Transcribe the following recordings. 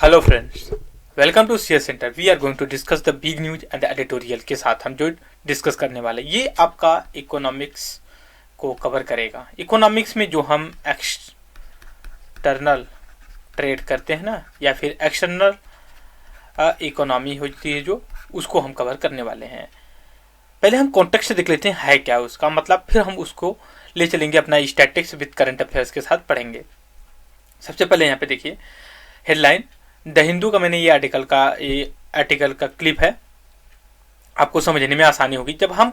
Hello friends, welcome to Share Centre. We are going to discuss the big news and the editorial के साथ हम जो discuss करने वाले ये आपका इकोनॉमिक्स को कवर करेगा। इकोनॉमिक्स में जो हम एक्सटर्नल ट्रेड करते हैं ना, या फिर एक्सटर्नल इकोनॉमी होती है जो, उसको हम कवर करने वाले हैं। पहले हम कॉन्टेक्स्ट देख लेते हैं है क्या उसका मतलब, फिर हम उसको ले चलेंगे अपना स्टैटिस्टिक्स विद करंट अफेयर्स के साथ पढ़ेंगे। सबसे पहले यहाँ पे देखिए हेडलाइन, द हिंदू का मैंने ये आर्टिकल का क्लिप है, आपको समझने में आसानी होगी। जब हम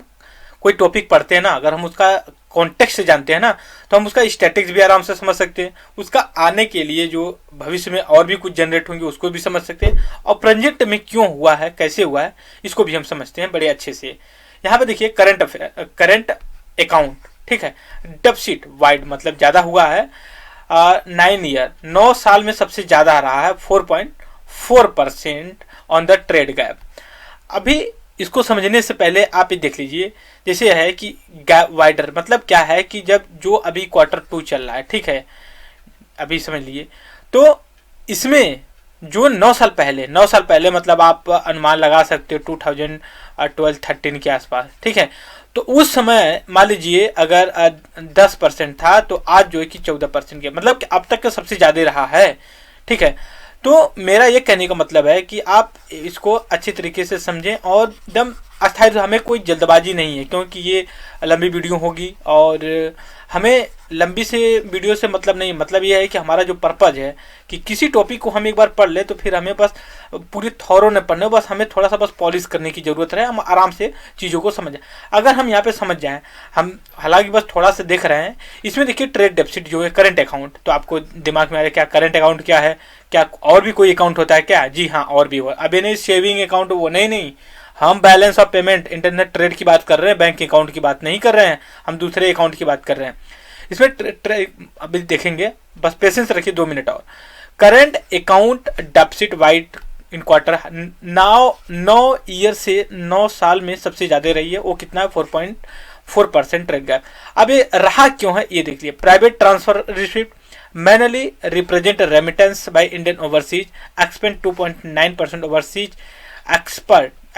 कोई टॉपिक पढ़ते हैं ना, अगर हम उसका कॉन्टेक्स्ट जानते हैं ना, तो हम उसका स्टैटिक्स भी आराम से समझ सकते हैं, उसका आने के लिए जो भविष्य में और भी कुछ जनरेट होंगे उसको भी समझ सकते हैं, और प्रेजेंट में क्यों हुआ है, कैसे हुआ है, इसको भी हम समझते हैं बड़े अच्छे से। यहाँ पे देखिए करंट अकाउंट, ठीक है, डेफिसिट वाइड मतलब ज्यादा हुआ है। 9 ईयर 9 साल में सबसे ज्यादा रहा है 4.4% ऑन द ट्रेड गैप। अभी इसको समझने से पहले आप ये देख लीजिए, जैसे है कि गैप वाइडर मतलब क्या है कि जब जो अभी Q2 चल रहा है, ठीक है, अभी समझ लीजिए, तो इसमें जो 9 साल पहले मतलब आप अनुमान लगा सकते हो 2012-13 के आसपास, ठीक है, तो उस समय मान लीजिए अगर 10% था, तो आज जो है कि 14% के मतलब कि अब तक का सबसे ज्यादा रहा है, ठीक है। तो मेरा ये कहने का मतलब है कि आप इसको अच्छे तरीके से समझें और एकदम अस्थायी, हमें कोई जल्दबाजी नहीं है क्योंकि ये लंबी वीडियो होगी, और हमें लंबी से वीडियो से मतलब नहीं, मतलब ये है कि हमारा जो पर्पज है कि किसी टॉपिक को हम एक बार पढ़ ले तो फिर हमें बस पूरी थॉरो न पढ़ने, बस हमें थोड़ा सा बस पॉलिश करने की जरूरत है, हम आराम से चीज़ों को समझें। अगर हम यहाँ पे समझ जाएं, हम हालांकि बस थोड़ा सा देख रहे हैं, इसमें देखिए ट्रेड डेफिसिट जो है करंट अकाउंट, तो आपको दिमाग में आ रहा है क्या करंट अकाउंट क्या है, क्या और भी कोई अकाउंट होता है क्या? जी हाँ, और भी हुआ। अभी नहीं सेविंग अकाउंट वो नहीं, हम balance of payment internet trade की बात कर रहे हैं, बैंक अकाउंट की बात नहीं कर रहे हैं, हम दूसरे अकाउंट की बात कर रहे हैं। इसमें अभी देखेंगे, बस पेशेंस रखिए 2 मिनट और। Current account deficit wide in quarter 9 year से 9 साल में सबसे ज्यादा रही है, वो कितना है 4.4% ट्रेड गैप। अब ये रहा क्यों है ये देख लिया। Private transfer receipt manually represent remittance by Indian overseas, expand 2.9% overseas,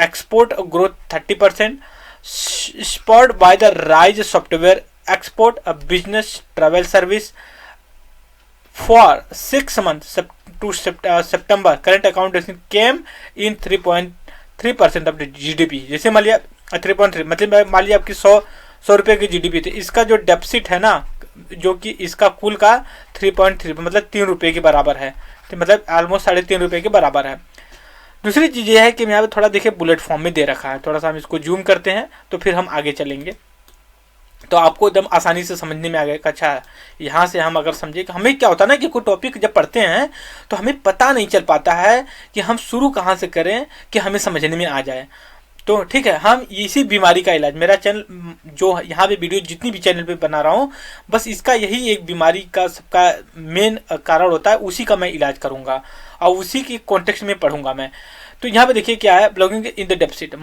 export growth 30%, spurred by the rise of software export, a business travel service. For 6 months to September, current account deficit came in 3.3% of the GDP। जैसे मान लिया 3.3 मतलब मान लिया आपकी 100 रुपए की GDP थी, इसका जो डेफिसिट है ना, जो कि इसका कुल का 3.3 मतलब 3 रुपए के बराबर है, तो मतलब ऑलमोस्ट 3.5 रुपए के बराबर है। दूसरी चीज ये है कि यहाँ पे थोड़ा देखिए बुलेट फॉर्म में दे रखा है, थोड़ा सा हम इसको जूम करते हैं तो फिर हम आगे चलेंगे, तो आपको एकदम आसानी से समझने में आ गया। अच्छा, यहाँ से हम अगर समझे कि हमें क्या होता है ना कि कोई टॉपिक जब पढ़ते हैं तो हमें पता नहीं चल पाता है कि हम शुरू कहाँ से करें कि हमें समझने में आ जाए। तो ठीक है, हम इसी बीमारी का इलाज, मेरा चैनल जो यहाँ पे वीडियो जितनी भी चैनल पे बना रहा हूँ, बस इसका यही एक बीमारी का सबका मेन कारण होता है, उसी का मैं इलाज करूँगा और उसी की कॉन्टेक्स्ट में पढ़ूंगा मैं। तो यहाँ पे देखिए क्या है, blogging in the deficit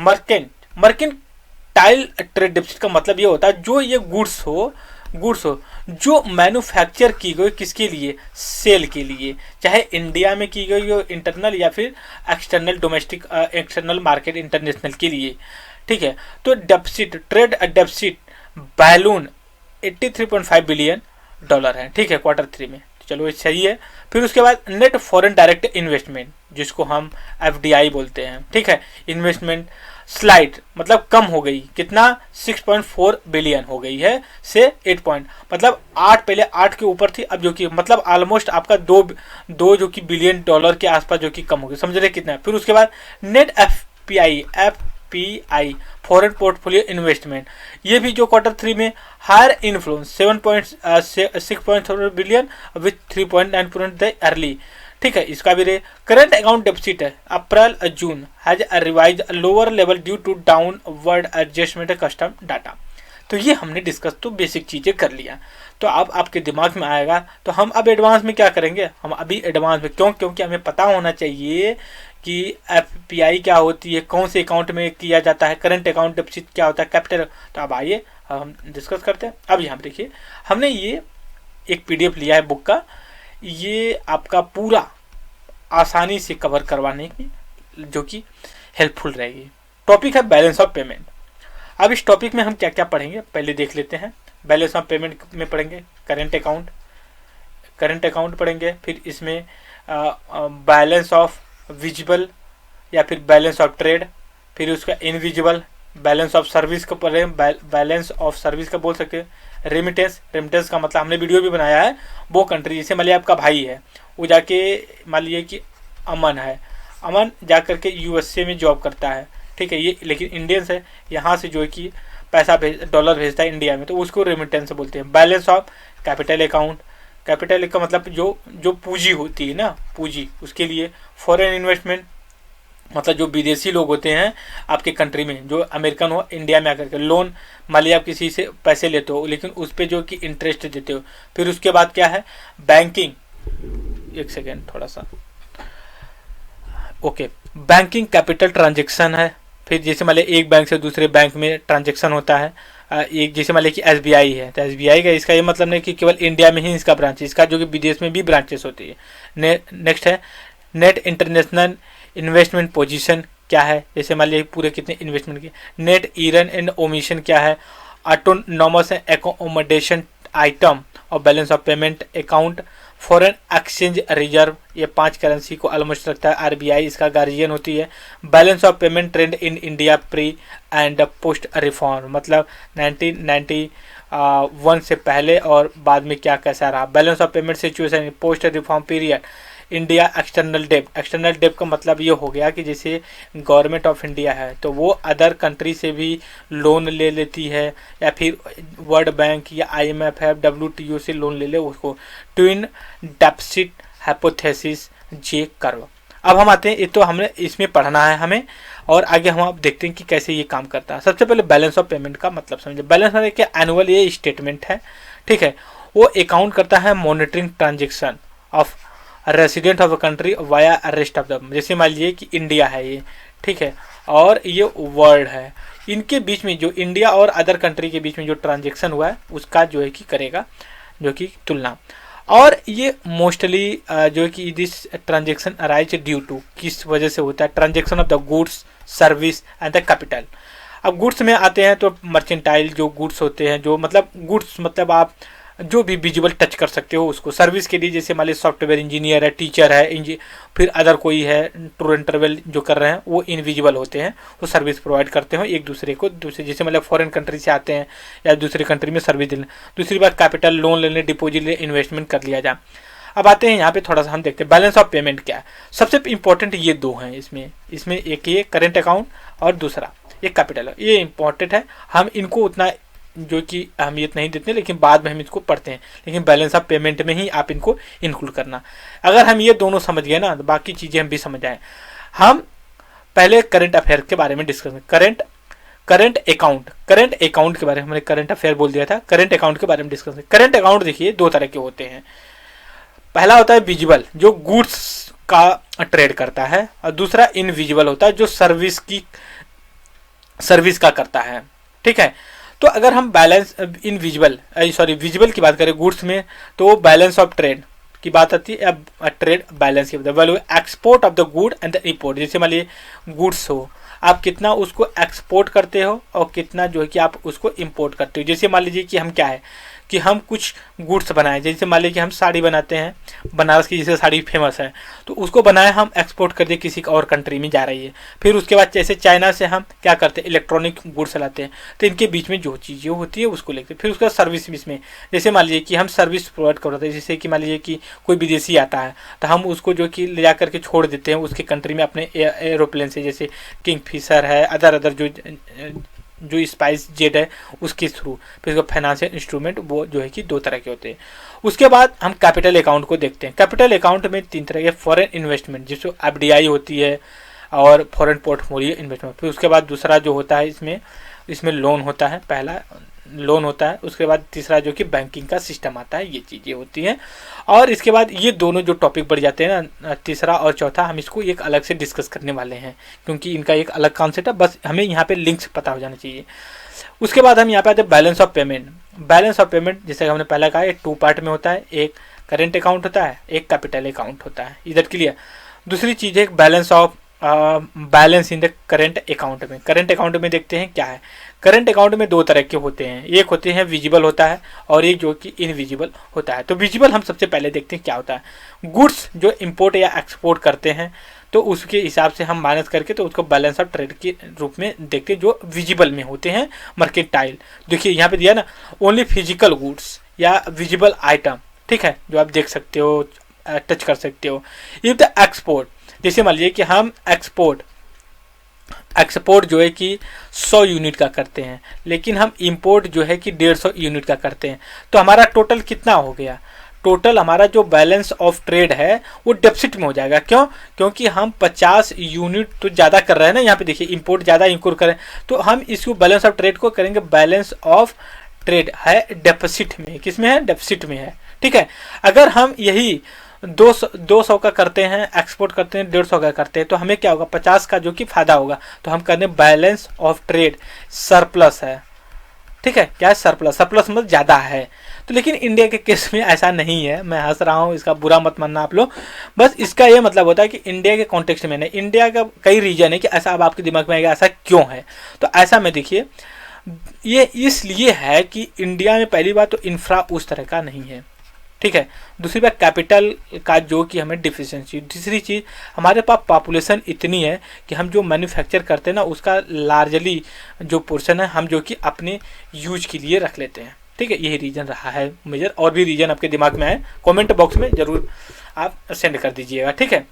mercantile trade deficit का मतलब ये होता है जो ये गुड्स हो जो मैन्युफैक्चर की गई किसके लिए, सेल के लिए, चाहे इंडिया में की गई हो इंटरनल या फिर external domestic external market international के लिए, ठीक है। तो deficit trade deficit balloon 83.5 billion dollar है, ठीक है, Q3 में। चलो ये सही है। फिर उसके बाद नेट फॉरेन डायरेक्ट इन्वेस्टमेंट, जिसको हम FDI बोलते हैं, ठीक है, इन्वेस्टमेंट स्लाइड मतलब कम हो गई, कितना 6.4 बिलियन हो गई है से 8 पॉइंट, मतलब 8 पहले 8 के ऊपर थी, अब जो कि मतलब ऑलमोस्ट आपका 2 जो कि बिलियन डॉलर के आसपास जो कि कम हो गई, समझ रहे कितना है। फिर उसके बाद net FPI foreign portfolio investment, ये भी जो Q3 में higher influence 7.6 billion with 3.9% the early, ठीक है। इसका भी करंट अकाउंट डेफिसिट है April June has revise lower level due to downward adjustment custom data. तो ये हमने डिस्कस तो बेसिक चीजें कर लिया, तो अब आपके दिमाग में आएगा। तो हम अब एडवांस में क्या करेंगे, हम अभी एडवांस में क्योंकि हमें पता होना चाहिए कि FPI क्या होती है, कौन से अकाउंट में किया जाता है, करंट अकाउंट डेफिसिट क्या होता है, कैपिटल। तो अब आइए हम डिस्कस करते हैं। अब यहाँ देखिए हमने ये एक PDF लिया है बुक का, ये आपका पूरा आसानी से कवर करवाने की जो कि हेल्पफुल रहेगी। टॉपिक है बैलेंस ऑफ पेमेंट। अब इस टॉपिक में हम क्या क्या पढ़ेंगे पहले देख लेते हैं। बैलेंस ऑफ पेमेंट में पढ़ेंगे करंट अकाउंट पढ़ेंगे, फिर इसमें बैलेंस ऑफ विजिबल या फिर बैलेंस ऑफ ट्रेड, फिर उसका इनविजिबल बैलेंस ऑफ सर्विस को पढ़ेंगे, बैलेंस ऑफ सर्विस का बोल सकते हैं। रेमिटेंस का मतलब हमने वीडियो भी बनाया है। वो कंट्री जैसे मान लिया आपका भाई है, वो जाके मान लीजिए कि अमन जा करके यूएसए में जॉब करता है, ठीक है, ये लेकिन इंडियंस है, यहाँ से जो है कि पैसा डॉलर भेजता है इंडिया में, तो उसको रेमिटेंस बोलते हैं। बैलेंस ऑफ कैपिटल अकाउंट का मतलब जो पूंजी होती है ना, पूंजी, उसके लिए फॉरेन इन्वेस्टमेंट मतलब जो विदेशी लोग होते हैं आपके कंट्री में, जो अमेरिकन हो, इंडिया में आकर के लोन मान लिया आप किसी से पैसे लेते हो लेकिन उस पर जो कि इंटरेस्ट देते हो। फिर उसके बाद क्या है बैंकिंग, एक सेकेंड थोड़ा सा, ओके, बैंकिंग कैपिटल ट्रांजेक्शन है। फिर जैसे मान लिया एक बैंक से दूसरे बैंक में ट्रांजेक्शन होता है, एक जैसे मान लिया कि एसबीआई है, तो एसबीआई का इसका ये मतलब नहीं कि केवल इंडिया में ही इसका ब्रांच है, इसका जो कि विदेश में भी ब्रांचेस होती है। नेक्स्ट है नेट इंटरनेशनल इन्वेस्टमेंट पोजीशन क्या है, जैसे मान लीजिए पूरे कितने इन्वेस्टमेंट की। नेट ईरन एंड ओमिशन क्या है। ऑटोनॉमस एकोमोडेशन आइटम और balance of payment account. Foreign exchange reserve, ये 5 करेंसी को ऑलमोस्ट रखता है, आरबीआई इसका गार्जियन होती है। Balance of payment trend in India pre and post reform, मतलब 1991 से पहले और बाद में क्या कैसा रहा। Balance of payment situation post reform period. India external डेब्ट का मतलब ये हो गया कि जैसे गवर्नमेंट ऑफ इंडिया है तो वो अदर कंट्री से भी लोन ले लेती है, या फिर वर्ल्ड बैंक या आईएमएफ है, डब्ल्यूटीओ से लोन ले ले उसको। Twin deficit hypothesis J curve. अब हम आते हैं, ये तो हमने इसमें पढ़ना है हमें, और आगे हम आप देखते हैं कि कैसे ये काम करता है। सबसे पहले बैलेंस ऑफ पेमेंट का मतलब समझे। बैलेंस मतलब क्या, एनुअल ये स्टेटमेंट है, ठीक है, वो अकाउंट करता है monitoring transaction of resident of a country via rest of the, जैसे मान लीजिए कि इंडिया है ये, ठीक है, और ये वर्ल्ड है, इनके बीच में जो इंडिया और अदर कंट्री के बीच में जो ट्रांजेक्शन हुआ है उसका जो है कि करेगा जो कि तुलना। और ये मोस्टली जो है कि this transaction arise due to, किस वजह से होता है, transaction of the goods service and the capital. अब गुड्स में आते हैं तो मर्चेंटाइल जो गुड्स होते हैं, जो मतलब गुड्स मतलब आप जो भी विजुअल टच कर सकते हो उसको। सर्विस के लिए जैसे मान लीजिए सॉफ्टवेयर इंजीनियर है, टीचर है, फिर अदर कोई है, टूर एंड ट्रेवल जो कर रहे हैं वो इनविजिबल होते हैं, वो सर्विस प्रोवाइड करते हैं एक दूसरे को। दूसरे जैसे मतलब फॉरेन कंट्री से आते हैं या दूसरी कंट्री में सर्विस देने। दूसरी बात कैपिटल, लोन लेने, डिपोजिट ले, इन्वेस्टमेंट कर लिया जाए। अब आते हैं यहाँ पे थोड़ा सा हम देखते हैं बैलेंस ऑफ पेमेंट क्या है। सबसे इंपॉर्टेंट ये दो हैं इसमें एक ये करेंट अकाउंट और दूसरा ये कैपिटल, ये इंपॉर्टेंट है। हम इनको उतना जो कि अहमियत नहीं देते, लेकिन बाद में हम इसको पढ़ते हैं, लेकिन बैलेंस ऑफ पेमेंट में ही आप इनको इंक्लूड करना। अगर हम ये दोनों समझ गए ना तो बाकी चीज़ें हम भी समझ आए। हम पहले करंट अफेयर के बारे में डिस्कस करें। करंट अकाउंट के बारे में, हमने करंट अफेयर बोल दिया था, करंट अकाउंट के बारे में डिस्कस करें। करंट अकाउंट देखिए दो तरह के होते हैं। पहला होता है विजिबल, जो गुड्स का ट्रेड करता है, और दूसरा इनविजिबल होता है जो सर्विस का करता है, ठीक है। तो अगर हम बैलेंस विजिबल की बात करें गुड्स में, तो बैलेंस ऑफ ट्रेड की बात आती है, ट्रेड बैलेंस की बात, value export of the good and the import. जैसे मान लीजिए गुड्स हो, आप कितना उसको एक्सपोर्ट करते हो और कितना जो है कि आप उसको इंपोर्ट करते हो। जैसे मान लीजिए कि हम क्या है कि हम कुछ गुड्स बनाए, जैसे मान लीजिए कि हम साड़ी बनाते हैं, बनारस की जैसे साड़ी फेमस है, तो उसको बनाए हम एक्सपोर्ट कर दिए, किसी और कंट्री में जा रही है। फिर उसके बाद जैसे चाइना से हम क्या करते हैं, इलेक्ट्रॉनिक गुड्स लाते हैं, तो इनके बीच में जो चीज़ें होती है उसको लेते हैं। फिर उसका सर्विस में, जैसे मान लीजिए कि हम सर्विस प्रोवाइड करते हैं, जैसे कि मान लीजिए कि कोई विदेशी आता है तो हम उसको जो कि ले जा करके छोड़ देते हैं उसके कंट्री में अपने एरोप्लेन से, जैसे किंगफिशर है, अदर जो स्पाइस जेट है उसके थ्रू। फिर उसका फाइनेंशियल इंस्ट्रूमेंट, वो जो है कि दो तरह के होते हैं। उसके बाद हम कैपिटल अकाउंट को देखते हैं। कैपिटल अकाउंट में 3 तरह के, फॉरेन इन्वेस्टमेंट जिसको एफडीआई होती है, और फॉरेन पोर्टफोलियो इन्वेस्टमेंट। फिर उसके बाद दूसरा जो होता है इसमें लोन होता है, पहला लोन होता है। उसके बाद तीसरा जो कि बैंकिंग का सिस्टम आता है, ये चीज़ें होती हैं। और इसके बाद ये दोनों जो टॉपिक बढ़ जाते हैं ना, तीसरा और चौथा, हम इसको एक अलग से डिस्कस करने वाले हैं, क्योंकि इनका एक अलग कॉन्सेप्ट है, बस हमें यहाँ पे लिंक्स पता हो जाना चाहिए। उसके बाद हम यहाँ पे आते हैं balance of payment. Balance of payment जैसे हमने पहले कहा, 2 पार्ट में होता है, एक करेंट अकाउंट होता है, एक कैपिटल अकाउंट होता है। इधर क्लियर। दूसरी चीज़ है balance in the current account में। करेंट अकाउंट में देखते हैं क्या है। करेंट अकाउंट में दो तरह के होते हैं, एक होते हैं विजिबल होता है और एक जो कि इनविजिबल होता है। तो विजिबल हम सबसे पहले देखते हैं क्या होता है। गुड्स जो इंपोर्ट या एक्सपोर्ट करते हैं तो उसके हिसाब से हम माइनस करके तो उसको बैलेंस ऑफ ट्रेड के रूप में देखते हैं, जो विजिबल में होते हैं। मर्केंटाइल देखिए यहाँ पे दिया ना, ओनली फिजिकल गुड्स या विजिबल आइटम, ठीक है, जो आप देख सकते हो, टच कर सकते हो। इफ द एक्सपोर्ट, जैसे मान लीजिए कि हम एक्सपोर्ट जो है कि 100 यूनिट का करते हैं, लेकिन हम इंपोर्ट जो है कि 150 यूनिट का करते हैं, तो हमारा टोटल कितना हो गया? टोटल हमारा जो बैलेंस ऑफ ट्रेड है वो डेफिसिट में हो जाएगा। क्यों? क्योंकि हम 50 यूनिट तो ज़्यादा कर रहे हैं ना, यहाँ पे देखिए इंपोर्ट ज़्यादा इंपोर्ट करें, तो हम इसको बैलेंस ऑफ ट्रेड को करेंगे, बैलेंस ऑफ ट्रेड है डेफिसिट में। किस में है? डेफिसिट में है, ठीक है। अगर हम यही 200 का करते हैं, एक्सपोर्ट करते हैं 150 का करते हैं, तो हमें क्या होगा? 50 का जो कि फायदा होगा, तो हम करने बैलेंस ऑफ ट्रेड सरप्लस है, ठीक है। क्या है? सरप्लस। सरप्लस मतलब ज़्यादा है। तो लेकिन इंडिया के केस में ऐसा नहीं है, मैं हंस रहा हूँ, इसका बुरा मत मानना आप लोग। बस इसका ये मतलब होता है कि इंडिया के कॉन्टेक्स्ट में नहीं, इंडिया का कई रीजन है कि ऐसा अब आपके दिमाग में आएगा ऐसा क्यों है। तो ऐसा में देखिए, ये इसलिए है कि इंडिया में पहली बात तो इंफ्रा उस तरह का नहीं है, ठीक है। दूसरी बात कैपिटल का जो कि हमें डिफिशिएंसी। तीसरी चीज़, हमारे पास पॉपुलेशन इतनी है कि हम जो मैन्युफैक्चर करते हैं ना, उसका लार्जली जो पोर्शन है हम जो कि अपने यूज के लिए रख लेते हैं, ठीक है। यही रीज़न रहा है मेजर। और भी रीज़न आपके दिमाग में है, कमेंट बॉक्स में ज़रूर आप सेंड कर दीजिएगा, ठीक है।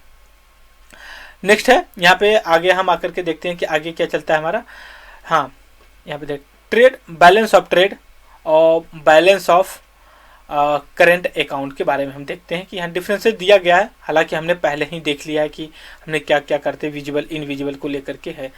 नेक्स्ट है, यहाँ पे आगे हम आकर के देखते हैं कि आगे क्या चलता है हमारा। हाँ, यहाँ पे देख ट्रेड, बैलेंस ऑफ ट्रेड और बैलेंस ऑफ करेंट अकाउंट के बारे में हम देखते हैं कि यहाँ डिफरेंसेस दिया गया है। हालांकि हमने पहले ही देख लिया है कि हमने क्या क्या करते, विजिबल इनविजिबल को लेकर के है।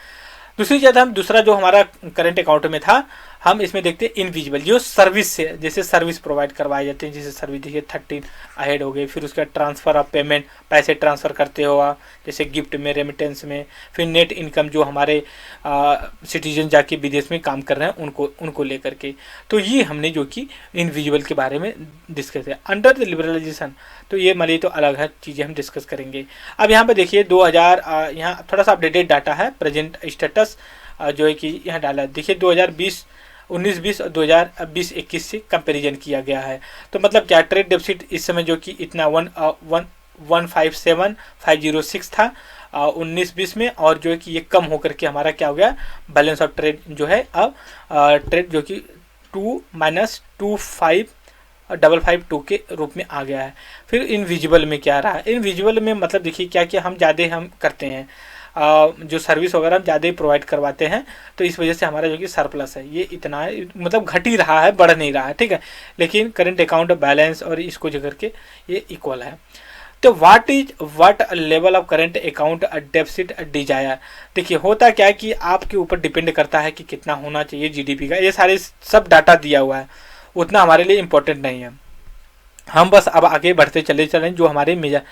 दूसरी चीज़, हम दूसरा जो हमारा करंट अकाउंट में था, हम इसमें देखते हैं इनविजिबल, जो सर्विस से, जैसे सर्विस प्रोवाइड करवाए जाते हैं, जैसे सर्विस देखिए 13 अहेड हो गई। फिर उसका ट्रांसफ़र ऑफ पेमेंट, पैसे ट्रांसफ़र करते हो आप, जैसे गिफ्ट में, रेमिटेंस में। फिर नेट इनकम, जो हमारे सिटीजन जाके विदेश में काम कर रहे हैं उनको लेकर के। तो ये हमने जो कि इनविजिबल के बारे में डिस्कस है। अंडर द लिबरलाइजेशन, तो ये मान लीजिए तो अलग है चीज़ें हम डिस्कस करेंगे। अब यहाँ पे देखिए 2000, यहाँ थोड़ा सा अपडेटेड डाटा है, प्रेजेंट स्टेटस जो है कि यहाँ डाला देखिए 2019-20 और 2020-21 से कंपैरिजन किया गया है। तो मतलब क्या, ट्रेड डेफिसिट इस समय जो कि इतना 157,506 था 19-20 में, और जो है कि ये कम होकर के हमारा क्या हो गया, बैलेंस ऑफ ट्रेड जो है अब ट्रेड जो कि 2-2552 के रूप में आ गया है। फिर इनविजिबल में क्या रहा? इनविजिबल में मतलब देखिए क्या कि हम ज़्यादा हम करते हैं, जो सर्विस वगैरह हम ज़्यादा ही प्रोवाइड करवाते हैं, तो इस वजह से हमारा जो कि सरप्लस है ये इतना है, मतलब घट ही रहा है, बढ़ नहीं रहा है, ठीक है। लेकिन करंट अकाउंट बैलेंस और इसको जो करके ये इक्वल है। तो what level of current account deficit desire. देखिए होता क्या है कि आपके ऊपर डिपेंड करता है कि कितना होना चाहिए जीडीपी का। ये सारे सब डाटा दिया हुआ है, उतना हमारे लिए इम्पोर्टेंट नहीं है। हम बस अब आगे बढ़ते चले जो हमारे मेजर।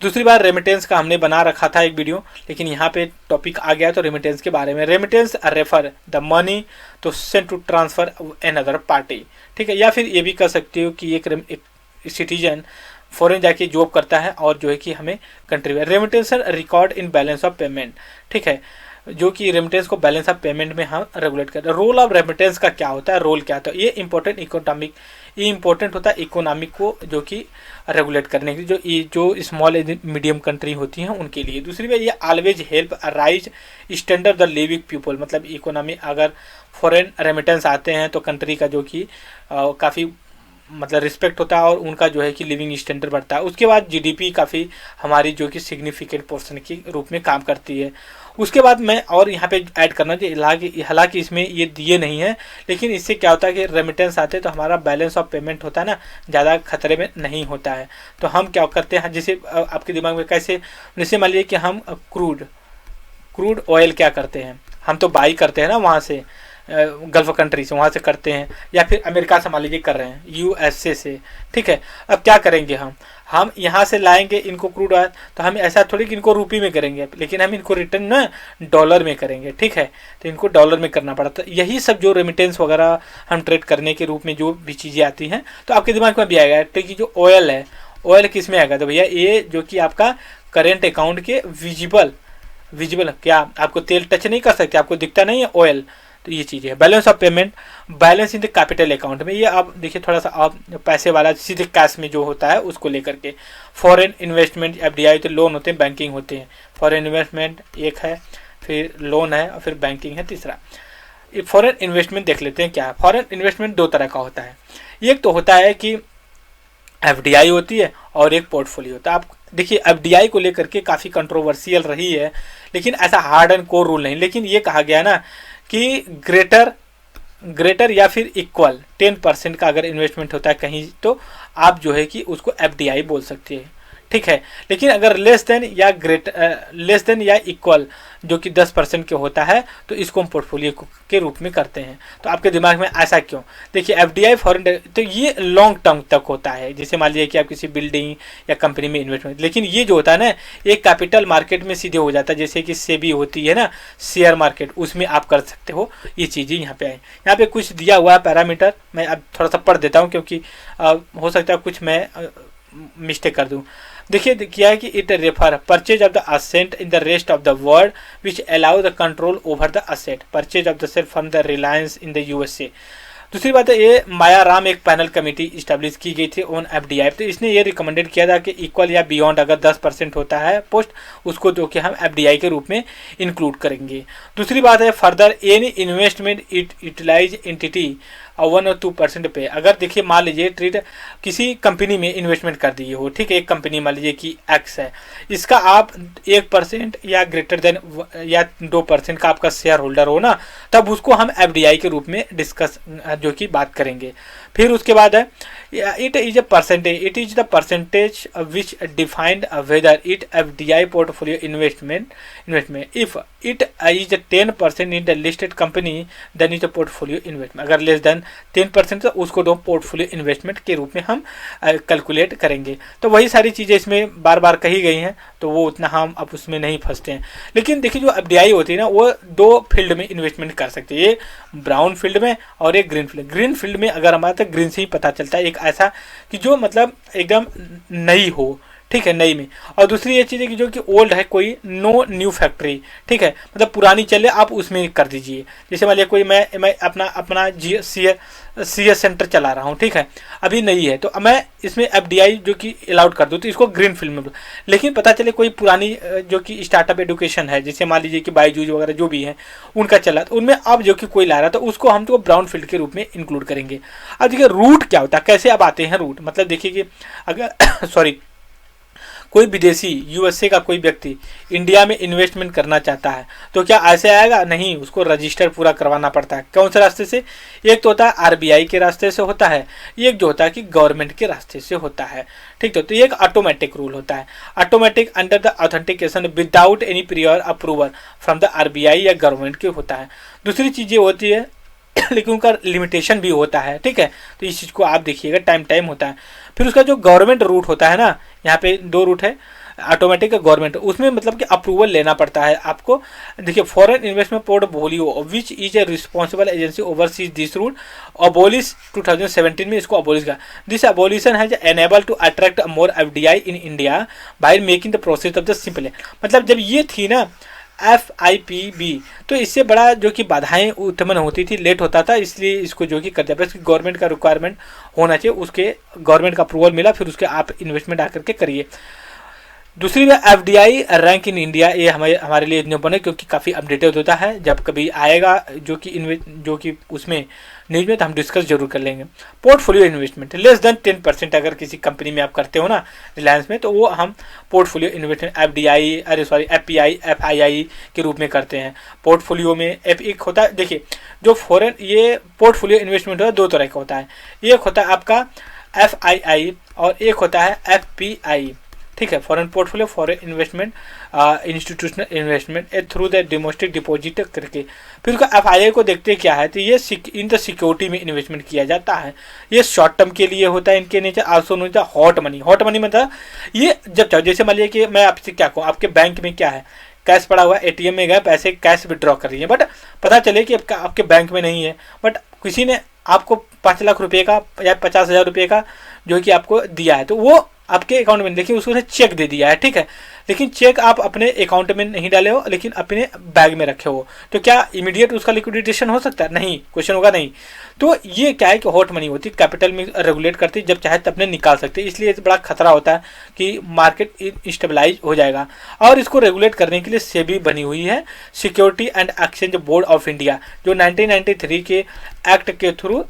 दूसरी बार रेमिटेंस का हमने बना रखा था एक वीडियो, लेकिन यहाँ पे टॉपिक आ गया तो रेमिटेंस के बारे में। Remittance refer the money to send to transfer another party, ठीक है। या फिर ये भी कर सकते हो कि एक सिटीजन फॉरेन जाके जॉब करता है और जो है कि हमें कंट्री में remittance record in balance of payment, ठीक है, जो कि रेमिटेंस को बैलेंस ऑफ पेमेंट में हम रेगुलेट करते हैं। रोल ऑफ रेमिटेंस का क्या होता है, रोल क्या होता है? ये इंपॉर्टेंट होता है इकोनॉमिक को जो कि रेगुलेट करने के लिए, जो स्मॉल एंड मीडियम कंट्री होती हैं उनके लिए। दूसरी बात, ये always help rise standard the living people, मतलब इकोनॉमी, अगर फॉरेन रेमिटेंस आते हैं तो कंट्री का जो कि काफ़ी मतलब रिस्पेक्ट होता है और उनका जो है कि लिविंग स्टैंडर्ड बढ़ता है। उसके बाद जीडीपी काफ़ी हमारी जो कि सिग्निफिकेंट पोर्शन के रूप में काम करती है। उसके बाद मैं और यहाँ पे ऐड करना चाहिए, हालांकि इसमें ये दिए नहीं है, लेकिन इससे क्या होता है कि रेमिटेंस आते हैं तो हमारा बैलेंस ऑफ पेमेंट होता है ना, ज़्यादा खतरे में नहीं होता है। तो हम क्या करते हैं, जैसे आपके दिमाग में कैसे, जैसे मान लीजिए कि हम क्रूड ऑयल क्या करते हैं, हम तो बाई करते हैं ना वहाँ से, गल्फ कंट्री से, वहाँ से करते हैं, या फिर अमेरिका से मान लीजिए कर रहे हैं, यूएसए से, ठीक है। अब क्या करेंगे, हम यहाँ से लाएंगे इनको क्रूड ऑयल, तो हम ऐसा थोड़ी कि इनको रुपये में करेंगे, लेकिन हम इनको रिटर्न ना डॉलर में करेंगे, ठीक है। तो इनको डॉलर में करना पड़ता है। यही सब जो रेमिटेंस वगैरह हम ट्रेड करने के रूप में जो भी चीज़ें आती हैं, तो आपके दिमाग में भी आएगा कि जो ऑयल है, ऑयल किस में आएगा, तो भैया ये जो कि आपका करेंट अकाउंट के विजिबल क्या आपको तेल टच नहीं कर सकते, आपको दिखता नहीं है ऑयल, तो ये चीज़ है। Balance of payment, balance in the capital account में, ये आप देखिए थोड़ा सा आप पैसे वाला सीधे कैश में जो होता है उसको लेकर के। फॉरेन इन्वेस्टमेंट एफडीआई तो लोन होते हैं, बैंकिंग होते हैं। फॉरेन इन्वेस्टमेंट एक है, फिर लोन है और फिर बैंकिंग है तीसरा। फॉरेन इन्वेस्टमेंट देख लेते हैं क्या है। फॉरेन इन्वेस्टमेंट दो तरह का होता है, एक तो होता है कि एफडीआई होती है और एक पोर्टफोलियो होता है। आप देखिए एफडीआई को लेकर के काफ़ी कंट्रोवर्शियल रही है, लेकिन ऐसा हार्ड एंड कोर रूल नहीं, लेकिन ये कहा गया ना कि ग्रेटर या फिर इक्वल 10% का अगर इन्वेस्टमेंट होता है कहीं, तो आप जो है कि उसको एफडीआई बोल सकते हैं, ठीक है। लेकिन अगर लेस देन या इक्वल जो कि 10% के होता है, तो इसको हम पोर्टफोलियो के रूप में करते हैं। तो आपके दिमाग में ऐसा क्यों? देखिए एफडीआई फॉरेन तो ये लॉन्ग टर्म तक होता है, जैसे मान लीजिए कि आप किसी बिल्डिंग या कंपनी में इन्वेस्टमेंट, लेकिन ये जो होता है ना एक कैपिटल मार्केट में सीधे हो जाता है, जैसे कि सेबी होती है ना शेयर मार्केट, उसमें आप कर सकते हो ये चीज़ें। यहाँ पे आए, यहाँ पे कुछ दिया हुआ है पैरामीटर, मैं अब थोड़ा सा पढ़ देता हूँ क्योंकि हो सकता है कुछ मैं मिस्टेक कर दूँ। देखिए क्या है कि it refer purchase of the asset in the rest of the world which allow the control over the asset, purchase of the set from the Reliance in the USA. दूसरी बात है, ये माया राम एक पैनल कमेटी इस्टेब्लिश की गई थी on FDI, तो इसने ये रिकमेंडेड किया था कि इक्वल या बियॉन्ड अगर 10% होता है पोस्ट, उसको जो कि हम एफडीआई के रूप में इंक्लूड करेंगे। दूसरी बात है further any investment utilise entity 1 और 2% पे, अगर देखिए मान लीजिए ट्रीट किसी कंपनी में इन्वेस्टमेंट कर दिए हो, ठीक है, एक कंपनी मान लीजिए कि एक्स है, इसका आप 1% या ग्रेटर देन या 2% का आपका शेयर होल्डर हो ना, तब उसको हम एफडीआई के रूप में डिस्कस जो कि बात करेंगे। फिर उसके बाद है it is the percentage which defined whether it FDI portfolio investment if it is 10% in the listed company then is the portfolio investment, अगर लेस देन 10% तो उसको दो पोर्टफोलियो इन्वेस्टमेंट के रूप में हम कैलकुलेट करेंगे। तो वही सारी चीज़ें इसमें बार बार कही गई हैं, तो वो उतना हम अब उसमें नहीं फंसते हैं। लेकिन देखिए जो एफडीआई होती है ना, वो दो फील्ड में इन्वेस्टमेंट कर सकती है, एक ब्राउन फील्ड में और एक ग्रीन फील्ड में अगर हमारा तो ग्रीन से ही पता चलता है, एक ऐसा कि जो मतलब एकदम नई हो, ठीक है, नई में। और दूसरी ये चीज़ है कि जो कि ओल्ड है, कोई नो न्यू फैक्ट्री, ठीक है, मतलब पुरानी चले आप उसमें कर दीजिए। जैसे मान लिया कोई मैं अपना सी एस सेंटर चला रहा हूँ, ठीक है, अभी नहीं है, तो मैं इसमें एफडीआई जो कि अलाउड कर दूँ, तो इसको ग्रीन फील्ड में। लेकिन पता चले कोई पुरानी जो कि स्टार्टअप एडुकेशन है, जैसे मान लीजिए कि बायजूज वगैरह जो भी है उनका चला, तो उनमें अब जो कि कोई ला रहा, तो उसको हम तो ब्राउन फील्ड के रूप में इंक्लूड करेंगे। अब देखिए रूट क्या होता है, कैसे अब आते हैं रूट, मतलब देखिए कि अगर सॉरी कोई विदेशी यूएसए का कोई व्यक्ति इंडिया में इन्वेस्टमेंट करना चाहता है, तो क्या ऐसे आएगा? नहीं, उसको रजिस्टर पूरा करवाना पड़ता है। कौन से रास्ते से? एक तो होता है आरबीआई के रास्ते से होता है, एक जो होता है कि गवर्नमेंट के रास्ते से होता है, ठीक। तो ये एक ऑटोमेटिक रूल होता है, automatic under the authentication without any prior approval from the RBI या गवर्नमेंट के होता है। दूसरी चीज़ ये होती है लेकिन उनका लिमिटेशन भी होता है, ठीक है, तो इस चीज़ को आप देखिएगा, टाइम होता है। फिर उसका जो गवर्नमेंट रूट होता है ना, यहाँ पे दो रूट है, ऑटोमेटिक का गवर्नमेंट, उसमें मतलब कि अप्रूवल लेना पड़ता है आपको। देखिए foreign investment portfolio which is a responsible agency overseas this route abolish 2017 में इसको अबॉलिश किया। This abolition has enable to attract more FDI in India by making the process of the simple. मतलब जब ये थी ना FIPB, तो इससे बड़ा जो कि बाधाएं उत्पन्न होती थी, लेट होता था, इसलिए इसको जो कि कर दिया। बस गवर्नमेंट का रिक्वायरमेंट होना चाहिए, उसके गवर्नमेंट का अप्रूवल मिला, फिर उसके आप इन्वेस्टमेंट आकर के करिए। दूसरी बात एफडीआई रैंक इन इंडिया, ये हमारे लिए न्यू बने क्योंकि काफ़ी अपडेटेड होता है, जब कभी आएगा जो कि उसमें न्यूज में, तो हम डिस्कस जरूर कर लेंगे। पोर्टफोलियो इन्वेस्टमेंट लेस देन 10% अगर किसी कंपनी में आप करते हो ना, रिलायंस में, तो वो हम पोर्टफोलियो इन्वेस्टमेंट FPI FII के रूप में करते हैं। पोर्टफोलियो में एक होता है, देखिए जो फॉरेन ये पोर्टफोलियो इन्वेस्टमेंट होता है दो तरह का होता है, एक होता है आपका FII और एक होता है FPI, ठीक है, foreign portfolio foreign investment institutional investment through the domestic deposit करके। फिर उसका FII को देखते क्या है, तो ये इन द सिक्योरिटी में इन्वेस्टमेंट किया जाता है, ये शॉर्ट टर्म के लिए होता है। इनके नीचे also known the hot money मतलब ये जब चाहो, जैसे मान लिया कि मैं आपसे क्या कहूँ, आपके बैंक में क्या है, कैश पड़ा हुआ है, ATM में गए, पैसे कैश विड्रॉ कर रही है, बट पता चले कि आपके बैंक में नहीं है, बट किसी ने आपको 5 लाख रुपए का या 50,000 रुपये का जो कि आपको दिया है, तो वो आपके अकाउंट में, देखिए उसने चेक दे दिया है, ठीक है, लेकिन चेक आप अपने अकाउंट में नहीं डाले हो, लेकिन अपने बैग में रखे हो, तो क्या इमीडिएट उसका लिक्विडेशन हो सकता है? नहीं, क्वेश्चन होगा नहीं। तो ये क्या है कि हॉट मनी होती है, कैपिटल में रेगुलेट करती है, जब चाहे तब अपने निकाल सकते हैं, इसलिए बड़ा खतरा होता है कि मार्केट स्टेबलाइज हो जाएगा। और इसको रेगुलेट करने के लिए सेबी बनी हुई है, security and exchange board of India, जो 1993 के एक्ट के थ्रू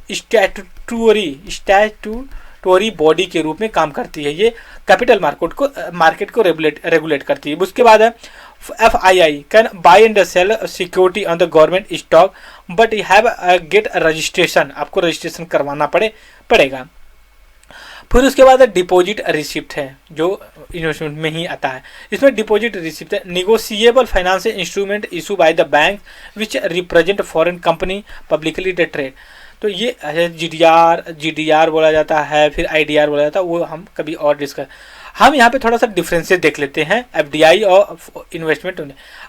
स्टैट्यूटरी बॉडी के रूप में काम करती है। ये कैपिटल मार्केट को रेगुलेट करती है। उसके बाद है FII can buy and sell security on the government stock but you have get registration, आपको रजिस्ट्रेशन करवाना पड़ेगा। फिर उसके बाद डिपॉजिट रिसिप्ट है, जो इन्वेस्टमेंट में ही आता है। इसमें डिपॉजिट रिसिप्ट है negotiable financial instrument issue by the bank which represent foreign company publicly trade. तो ये GDR बोला जाता है, फिर IDR बोला जाता है, वो हम कभी और डिस्कस। हम यहाँ पे थोड़ा सा डिफरेंसेस देख लेते हैं FDI और इन्वेस्टमेंट।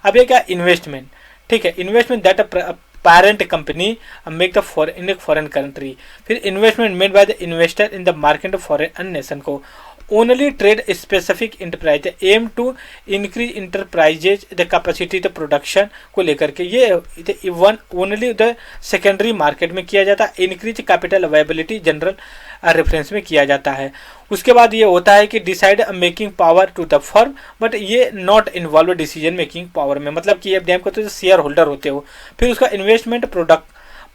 अब ये क्या इन्वेस्टमेंट, ठीक है, investment that parent company make the foreign country। फिर investment made by the investor in the market of foreign nation को only trade specific enterprise aim to increase enterprises the capacity the production को लेकर के, ये one only the secondary market में किया जाता है। Increase capital availability general reference में किया जाता है। उसके बाद ये होता है कि decide making power to the firm, but ये not involve decision making power में, मतलब कि FDI को तो शेयर होल्डर होते हो। फिर उसका इन्वेस्टमेंट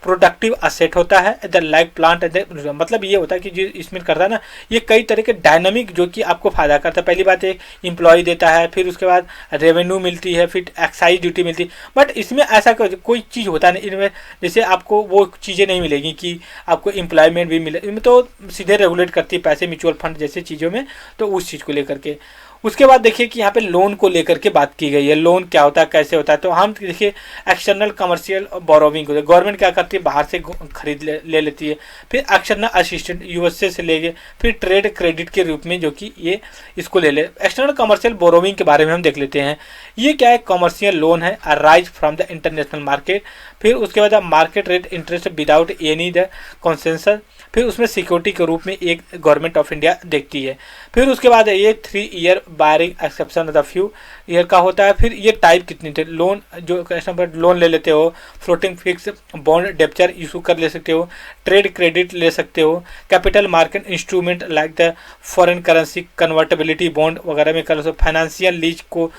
प्रोडक्टिव असेट होता है द लाइक प्लांट, मतलब ये होता है कि जो इसमें करता है ना, ये कई तरह के डायनामिक जो कि आपको फायदा करता है। पहली बात एक एम्प्लॉय देता है, फिर उसके बाद रेवेन्यू मिलती है, फिर एक्साइज ड्यूटी मिलती है। बट इसमें ऐसा कोई चीज़ होता नहीं इनमें, जैसे आपको वो चीज़ें नहीं मिलेगी कि आपको एम्प्लॉयमेंट भी मिले, इनमें तो सीधे रेगुलेट करती है पैसे, म्यूचुअल फंड जैसे चीज़ों में, तो उस चीज़ को लेकर के। उसके बाद देखिए कि यहाँ पे लोन को लेकर के बात की गई है, लोन क्या होता है, कैसे होता है। तो हम देखिए एक्सटर्नल कमर्शियल बोरोविंग होता है, गवर्नमेंट क्या करती है, बाहर से खरीद ले लेती है। फिर एक्सटर्नल असिस्टेंट USA से लेंगे, फिर ट्रेड क्रेडिट के रूप में जो कि ये इसको ले ले। एक्सटर्नल कमर्शियल बोरोविंग के बारे में हम देख लेते हैं। ये क्या है, कमर्शियल लोन है arise from the international market. फिर उसके बाद market rate interest without any the consensus, फिर उसमें सिक्योरिटी के रूप में एक गवर्नमेंट ऑफ इंडिया देखती है। फिर उसके बाद ये 3 year wiring exception of the few year का होता है। फिर ये टाइप कितनी थे, लोन जो कस्टमर लोन ले लेते हो, फ्लोटिंग फिक्स बॉन्ड डेबचर इशू कर ले सकते हो, ट्रेड क्रेडिट ले सकते हो, capital market instrument like the foreign currency convertibility bond वगैरह में कर सकते हो, फाइनेंशियल लीज को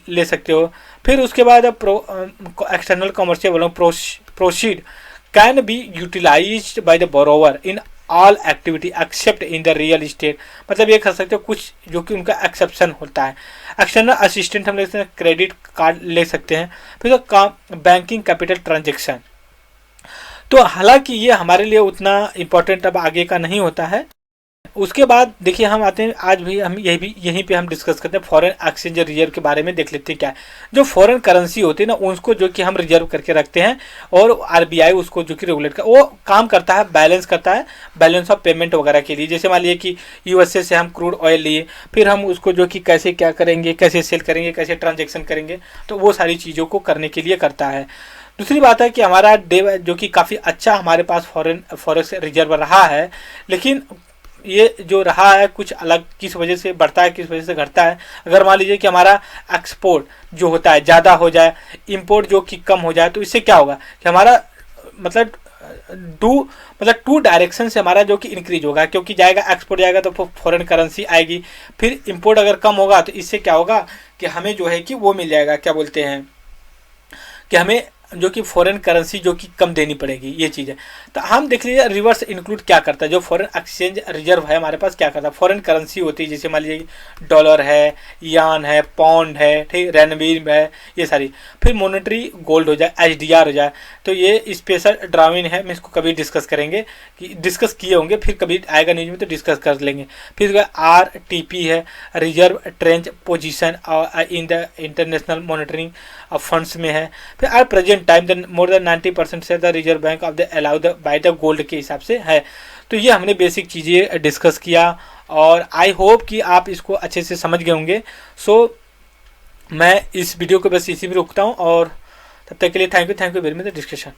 ले सकते हो। फिर उसके बाद external commercial proceed can be utilised by the borrower in all activity except in the real estate, मतलब ये कर सकते हो कुछ जो कि उनका एक्सेप्शन होता है। एक्सटर्नल असिस्टेंट हम ले सकते हैं, क्रेडिट कार्ड ले सकते हैं। फिर तो बैंकिंग कैपिटल ट्रांजेक्शन, तो हालांकि ये हमारे लिए उतना इम्पोर्टेंट अब आगे का नहीं होता है। उसके बाद देखिए हम आते हैं, आज भी हम यहीं पे हम डिस्कस करते हैं फॉरेन एक्सचेंज रिजर्व के बारे में। देख लेते हैं क्या है, जो फॉरेन करेंसी होती है ना, उसको जो कि हम रिजर्व करके रखते हैं, और RBI उसको जो कि रेगुलेट वो काम करता है, बैलेंस करता है, बैलेंस ऑफ पेमेंट वगैरह के लिए। जैसे मान लीजिए कि USA से हम क्रूड ऑयल लिए, फिर हम उसको जो कि कैसे क्या करेंगे, कैसे सेल करेंगे, कैसे ट्रांजेक्शन करेंगे, तो वो सारी चीज़ों को करने के लिए करता है। दूसरी बात है कि हमारा जो कि काफ़ी अच्छा हमारे पास फॉरेक्स रिजर्व रहा है, लेकिन ये जो रहा है कुछ अलग, किस वजह से बढ़ता है, किस वजह से घटता है। अगर मान लीजिए कि हमारा एक्सपोर्ट जो होता है ज़्यादा हो जाए, इंपोर्ट जो कि कम हो जाए, तो इससे क्या होगा कि हमारा मतलब टू डायरेक्शन से हमारा जो कि इंक्रीज होगा, क्योंकि जाएगा एक्सपोर्ट जाएगा तो फॉरेन करेंसी आएगी। फिर इंपोर्ट अगर कम होगा तो इससे क्या होगा कि हमें जो है कि वो मिल जाएगा, क्या बोलते हैं कि हमें जो कि फॉरेन करेंसी जो कि कम देनी पड़ेगी, ये चीज़ है। तो हम देख लीजिए रिवर्स इंक्लूड क्या करता है, जो फॉरेन एक्सचेंज रिजर्व है हमारे पास क्या करता है, फॉरेन करेंसी होती है, जैसे मान लीजिए डॉलर है, यान है, पाउंड है, ठीक, रेनबीर है, ये सारी। फिर मॉनेटरी गोल्ड हो जाए, HDR हो जाए, तो ये स्पेशल ड्राविन है, हम इसको कभी डिस्कस करेंगे, कि डिस्कस किए होंगे, फिर कभी आएगा न्यूज में तो डिस्कस कर लेंगे। फिर RTP है, reserve tranche position in the international monitoring funds में है। फिर are present time the more than 90% से the reserve bank of the allow the buy the gold के हिसाब से है। तो ये हमने बेसिक चीज़ें डिस्कस किया, और आई होप कि आप इसको अच्छे से समझ गए होंगे। सो मैं इस वीडियो को बस इसी में रोकता हूँ, और तब तक के लिए thank you very much the discussion.